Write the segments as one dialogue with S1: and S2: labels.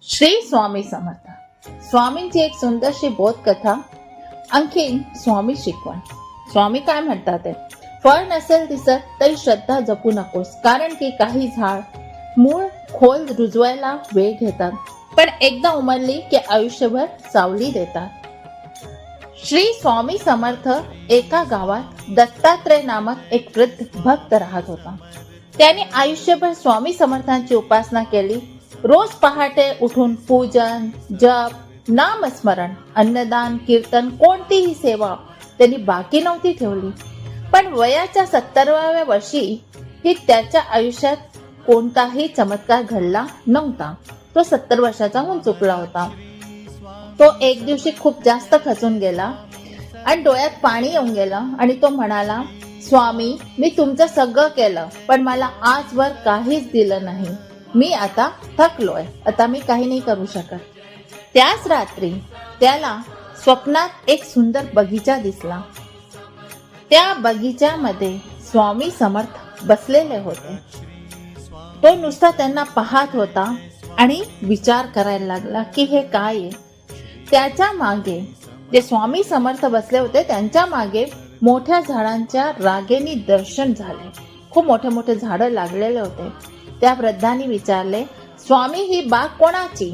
S1: श्री स्वामी समर्थ. स्वामींची एक सुंदरशी बोधकथा. आणखीन स्वामी शिकवण. स्वामी काय म्हणतात ते, फळ नसेल दिसत तरी श्रद्धा जपू नकोस, कारण की काही झाड मूळ खोल रुजवायला वेळ घेतात, पण एकदा उमलली की आयुष्यभर सावली देतात. श्री स्वामी समर्थ एका गावात दत्तात्रय नामक एक वृद्ध भक्त राहत होता. त्याने आयुष्यभर स्वामी समर्थांची उपासना केली. रोज पहाटे उठून पूजन, जप, नामस्मरण, अन्नदान, कीर्तन, कोणतीही सेवा त्यांनी बाकी नव्हती ठेवली. पण वयाच्या 70व्या वर्षी ही त्याच्या आयुष्यात कोणताही चमत्कार घडला नव्हता. तो 70 वर्षाचा होऊन चुकला होता. तो एक दिवशी खूप जास्त खचून गेला आणि डोळ्यात पाणी येऊन गेलं आणि तो म्हणाला, स्वामी, मी तुमचं सगळं केलं, पण मला आजवर काहीच दिलं नाही. मी आता थकलोय, आता मी काही नाही करू शकत. त्याच रात्री त्याला स्वप्नात एक सुंदर बगीचा दिसला. त्या बगीच्यामध्ये स्वामी समर्थ बसलेले होते. तो नुसता त्यांना पाहत होता आणि विचार करायला लागला की हे काय आहे. त्याच्या मागे जे स्वामी समर्थ बसले होते त्यांच्या मागे मोठ्या झाडांच्या रागेने दर्शन झाले. खूप मोठे मोठे झाडं लागलेले होते. त्या वृद्धांनी विचारले, स्वामी, ही बाग कोणाची?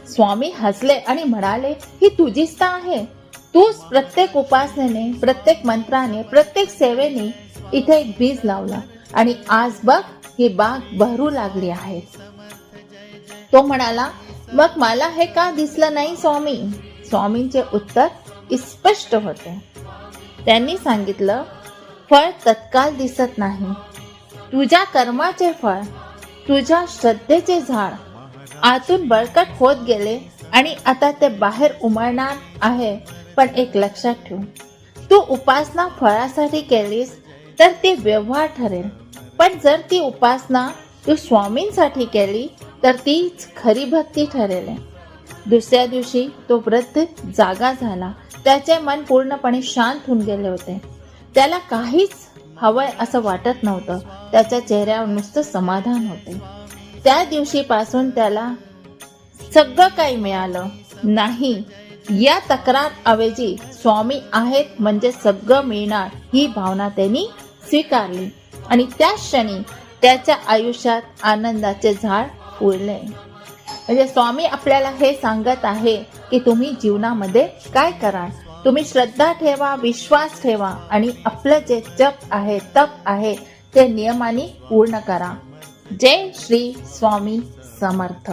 S1: स्वामी हसले आणि म्हणाले, ही तुझीच तर आहे. तूच प्रत्येक उपासनेने, प्रत्येक मंत्राने, प्रत्येक सेवेने इथे एक बीज लावला आणि आज बघ ही बाग बहरू लागली आहे. तो म्हणाला, मग मला हे का दिसलं नाही स्वामी? स्वामींचे उत्तर स्पष्ट होते. त्यांनी सांगितलं, फळ तत्काल दिसत नाही. तुझ्या कर्माचे फळ, तुझ्या श्रद्धेचे झाड आतून बळकट होत गेले आणि आता ते बाहेर उमलणार आहे. पण एक लक्षात ठेव, तू उपासना फळासाठी केलीस तर ती व्यवहार ठरेल, पण जर ती उपासना तू स्वामींसाठी केली तर तीच खरी भक्ती ठरेल. दुसऱ्या दिवशी तो वृद्ध जागा झाला. त्याचे मन पूर्णपणे शांत होऊन गेले होते. त्याला काहीच हवंय असं वाटत नव्हतं. त्याच्या चेहऱ्यावर नुसतं समाधान होते. त्या दिवशीपासून त्याला सगळं काही मिळालं नाही या तक्रार ऐवजी स्वामी आहेत म्हणजे सगळं मिळणार ही भावना त्यांनी स्वीकारली आणि त्या क्षणी त्याच्या आयुष्यात आनंदाचे झाड फुलले. म्हणजे स्वामी आपल्याला हे सांगत आहे की तुम्ही जीवनामध्ये काय करा, तुम्ही श्रद्धा ठेवा, विश्वास ठेवा आणि आपलं जे जप आहे, तप आहे ते नियमाने पूर्ण करा. जय श्री स्वामी समर्थ.